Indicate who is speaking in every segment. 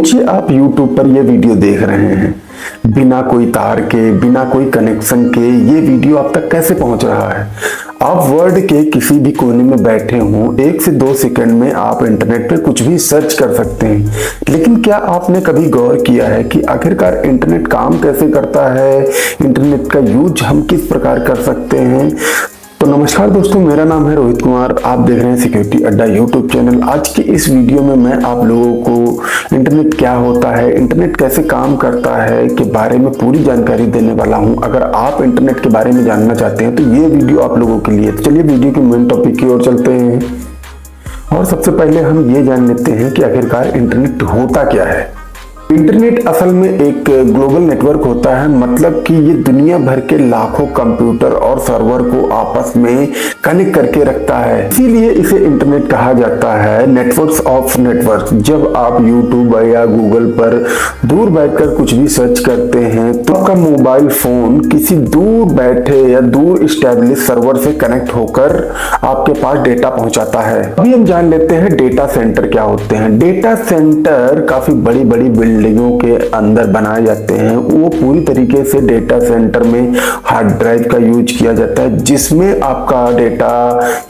Speaker 1: सोचिए आप YouTube पर ये वीडियो देख रहे हैं, बिना कोई तार के, बिना कोई कनेक्शन के ये वीडियो आप तक कैसे पहुंच रहा है। आप वर्ल्ड के किसी भी कोने में बैठे हों, 1 से 2 सेकंड में आप इंटरनेट पे कुछ भी सर्च कर सकते हैं। लेकिन क्या आपने कभी गौर किया है कि आखिरकार इंटरनेट काम कैसे करता है, इंटरनेट का यूज हम किस प्रकार कर सकते हैं। तो नमस्कार दोस्तों, मेरा नाम है रोहित कुमार, आप देख रहे हैं सिक्योरिटी अड्डा यूट्यूब चैनल। आज की इस वीडियो में मैं आप लोगों को इंटरनेट क्या होता है, इंटरनेट कैसे काम करता है के बारे में पूरी जानकारी देने वाला हूं। अगर आप इंटरनेट के बारे में जानना चाहते हैं तो ये वीडियो आप लोगों के लिए। तो चलिए वीडियो के मेन टॉपिक की ओर चलते हैं और सबसे पहले हम ये जान लेते हैं कि आखिरकार इंटरनेट होता क्या है। इंटरनेट असल में एक ग्लोबल नेटवर्क होता है, मतलब कि ये दुनिया भर के लाखों कंप्यूटर और सर्वर को आपस में कनेक्ट करके रखता है। इसीलिए इसे इंटरनेट कहा जाता है, नेटवर्क्स ऑफ नेटवर्क। जब आप यूट्यूब या गूगल पर दूर बैठकर कुछ भी सर्च करते हैं तो आपका मोबाइल फोन किसी दूर बैठे या दूर स्टैब्लिश सर्वर से कनेक्ट होकर आपके पास डेटा पहुंचाता है। अभी हम जान लेते हैं डेटा सेंटर क्या होते हैं। डेटा सेंटर काफी बड़ी बड़ी बिल्डिंगों के अंदर बनाए जाते हैं। वो पूरी तरीके से डेटा सेंटर में हार्ड ड्राइव का यूज किया जाता है, जिसमें आपका डेटा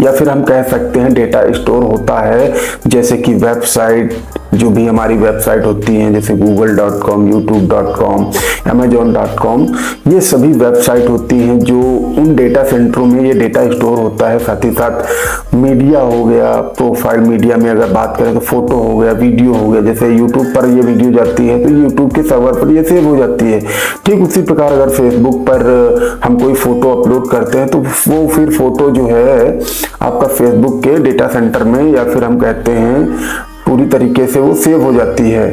Speaker 1: या फिर हम कह सकते हैं डेटा स्टोर होता है। जैसे कि वेबसाइट, जो भी हमारी वेबसाइट होती हैं, जैसे google.com, youtube.com, amazon.com, ये सभी वेबसाइट होती हैं जो उन डेटा सेंटरों में ये डेटा स्टोर होता है। साथ ही साथ मीडिया हो गया, प्रोफाइल मीडिया में अगर बात करें तो फोटो हो गया, वीडियो हो गया। जैसे यूट्यूब पर ये वीडियो जाती है तो यूट्यूब के सर्वर पर ये सेव हो जाती है। ठीक उसी प्रकार अगर फेसबुक पर हम कोई फोटो अपलोड करते हैं तो वो फिर फोटो जो है आपका फेसबुक के डेटा सेंटर में या फिर हम कहते हैं पूरी तरीके से वो सेव हो जाती है।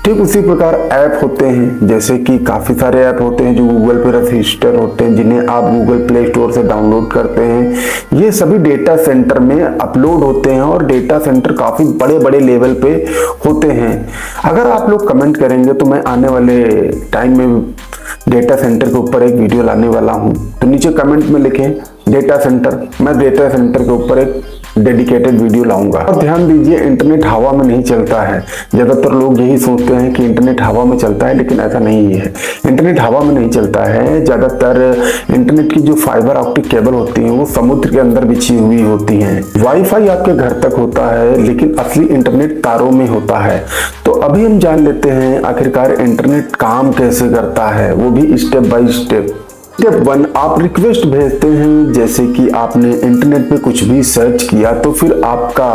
Speaker 1: ठीक उसी प्रकार ऐप होते हैं, जैसे कि काफी सारे ऐप होते हैं जो गूगल पे रजिस्टर होते हैं, जिन्हें आप गूगल प्ले स्टोर से डाउनलोड करते हैं। ये सभी डेटा सेंटर में अपलोड होते हैं और डेटा सेंटर काफी बड़े बड़े लेवल पे होते हैं। अगर आप लोग कमेंट करेंगे तो मैं आने वाले टाइम में डेटा सेंटर के ऊपर एक वीडियो लाने वाला हूं, तो नीचे कमेंट में लिखें डेटा सेंटर। मैं डेटा सेंटर के ऊपर एक डेडिकेटेड वीडियो लाऊंगा। और ध्यान दीजिए, इंटरनेट हवा में नहीं चलता है। ज्यादातर लोग यही सोचते हैं कि इंटरनेट हवा में चलता है, लेकिन ऐसा नहीं है। इंटरनेट हवा में नहीं चलता है। ज्यादातर इंटरनेट की जो फाइबर ऑप्टिक केबल होती है वो समुद्र के अंदर बिछी हुई होती हैं। वाईफाई आपके घर तक होता है, लेकिन असली इंटरनेट तारों में होता है। तो अभी हम जान लेते हैं आखिरकार इंटरनेट काम कैसे करता है, वो भी स्टेप बाय स्टेप। स्टेप 1, आप रिक्वेस्ट भेजते हैं। जैसे कि आपने इंटरनेट पे कुछ भी सर्च किया तो फिर आपका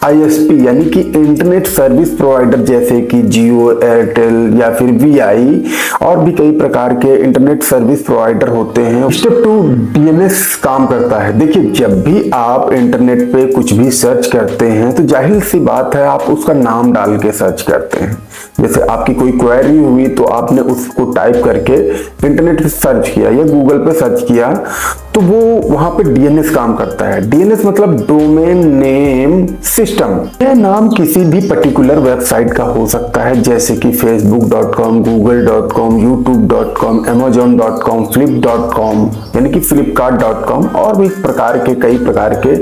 Speaker 1: आईएसपी यानी कि इंटरनेट सर्विस प्रोवाइडर, जैसे कि जियो, एयरटेल या फिर वीआई और भी कई प्रकार के इंटरनेट सर्विस प्रोवाइडर होते हैं। स्टेप 2, डीएनएस काम करता है। देखिए, जब भी आप इंटरनेट पे कुछ भी सर्च करते हैं तो जाहिर सी बात है आप उसका नाम डाल के सर्च करते हैं। जैसे आपकी कोई क्वेरी हुई तो आपने उसको टाइप करके इंटरनेट पे सर्च किया या गूगल पे सर्च किया तो वो वहां पे डीएनएस काम करता है। डीएनएस मतलब डोमेन नेम सिस्टम। यह नाम किसी भी पर्टिकुलर वेबसाइट का हो सकता है, जैसे कि facebook.com, google.com, youtube.com, amazon.com, flip.com यानी कि flipkart.com और भी कई प्रकार के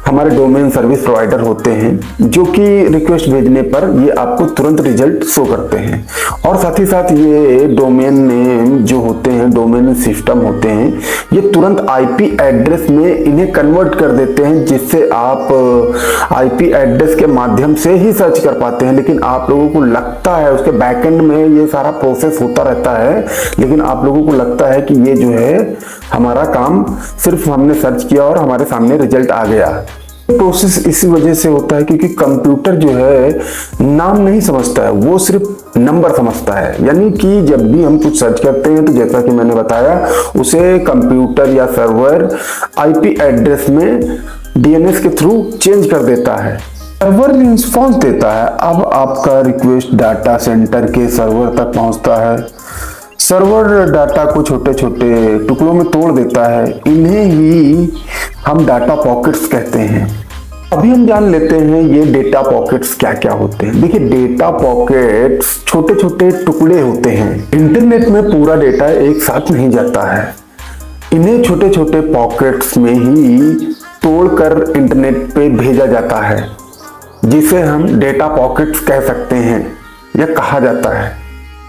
Speaker 1: हमारे डोमेन सर्विस प्रोवाइडर होते हैं, जो कि रिक्वेस्ट भेजने पर ये आपको तुरंत रिजल्ट शो करते हैं। और साथ ही साथ ये डोमेन नेम जो होते हैं, डोमेन सिस्टम होते हैं, ये तुरंत आईपी एड्रेस में इन्हें कन्वर्ट कर देते हैं, जिससे आप आईपी एड्रेस के माध्यम से ही सर्च कर पाते हैं। लेकिन आप लोगों को लगता है उसके बैकएंड में ये सारा प्रोसेस होता रहता है, लेकिन आप लोगों को लगता है कि ये जो है हमारा काम सिर्फ हमने सर्च किया और हमारे सामने रिजल्ट आ गया। प्रोसेस इसी वजह से होता है क्योंकि कंप्यूटर जो है नाम नहीं समझता है, वो सिर्फ नंबर समझता है। यानी कि जब भी हम कुछ सर्च करते हैं तो जैसा कि मैंने बताया, उसे कंप्यूटर या सर्वर आईपी एड्रेस में डीएनएस के थ्रू चेंज कर देता है। सर्वर रिस्पॉन्स देता है। अब आपका रिक्वेस्ट डाटा सेंटर के सर्वर तक पहुंचता है। सर्वर डाटा को छोटे छोटे टुकड़ों में तोड़ देता है। इन्हें ही हम डाटा पॉकेट्स कहते हैं। अभी हम जान लेते हैं ये डेटा पॉकेट्स क्या क्या होते हैं। देखिए, डेटा पॉकेट्स छोटे छोटे टुकड़े होते हैं। इंटरनेट में पूरा डेटा एक साथ नहीं जाता है। इन्हें छोटे छोटे पॉकेट्स में ही तोड़कर इंटरनेट पे भेजा जाता है, जिसे हम डेटा पॉकेट्स कह सकते हैं। या कहा जाता है।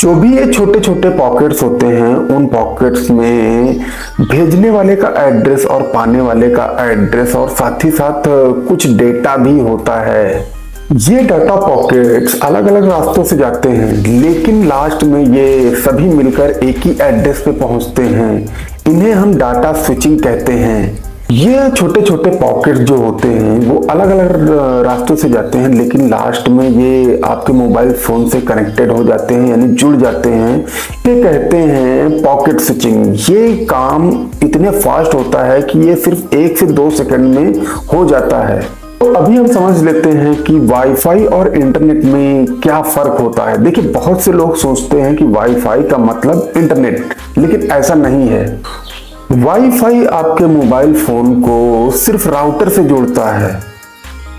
Speaker 1: जो भी ये छोटे छोटे पॉकेट्स होते हैं, उन पॉकेट्स में भेजने वाले का एड्रेस और पाने वाले का एड्रेस और साथ ही साथ कुछ डेटा भी होता है। ये डाटा पॉकेट्स अलग अलग रास्तों से जाते हैं, लेकिन लास्ट में ये सभी मिलकर एक ही एड्रेस पे पहुंचते हैं। इन्हें हम डाटा स्विचिंग कहते हैं। ये छोटे छोटे पॉकेट्स जो होते हैं वो अलग अलग रास्तों से जाते हैं, लेकिन लास्ट में ये आपके मोबाइल फोन से कनेक्टेड हो जाते हैं, यानी जुड़ जाते हैं। ये कहते हैं पॉकेट स्विचिंग। ये काम इतने फास्ट होता है कि ये सिर्फ 1 से 2 सेकंड में हो जाता है। तो अभी हम समझ लेते हैं कि वाईफाई और इंटरनेट में क्या फर्क होता है। देखिए, बहुत से लोग सोचते हैं कि वाईफाई का मतलब इंटरनेट, लेकिन ऐसा नहीं है। वाईफाई आपके मोबाइल फोन को सिर्फ राउटर से जोड़ता है।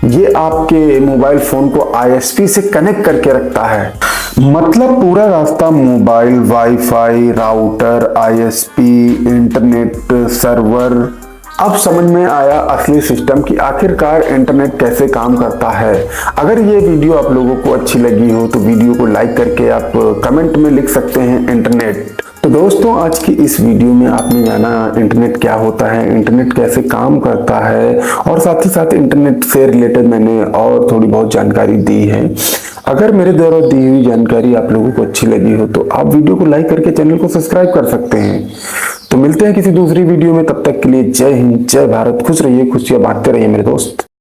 Speaker 1: ये आपके मोबाइल फोन को आईएसपी से कनेक्ट करके रखता है। मतलब पूरा रास्ता mobile, wifi, router, ISP, internet server. अब समझ में आया असली सिस्टम कि आखिरकार इंटरनेट कैसे काम करता है। अगर ये वीडियो आप लोगों को अच्छी लगी हो तो वीडियो को लाइक करके आप कमेंट में लिख सकते हैं इंटरनेट। तो दोस्तों, आज की इस वीडियो में आपने जाना इंटरनेट क्या होता है, इंटरनेट कैसे काम करता है, और साथ ही साथ इंटरनेट से रिलेटेड मैंने और थोड़ी बहुत जानकारी दी है। अगर मेरे द्वारा दी हुई जानकारी आप लोगों को अच्छी लगी हो तो आप वीडियो को लाइक करके चैनल को सब्सक्राइब कर सकते हैं। तो मिलते हैं किसी दूसरी वीडियो में, तब तक के लिए जय हिंद, जय भारत। खुश रहिए, खुशियां बांटते रहिए मेरे दोस्त।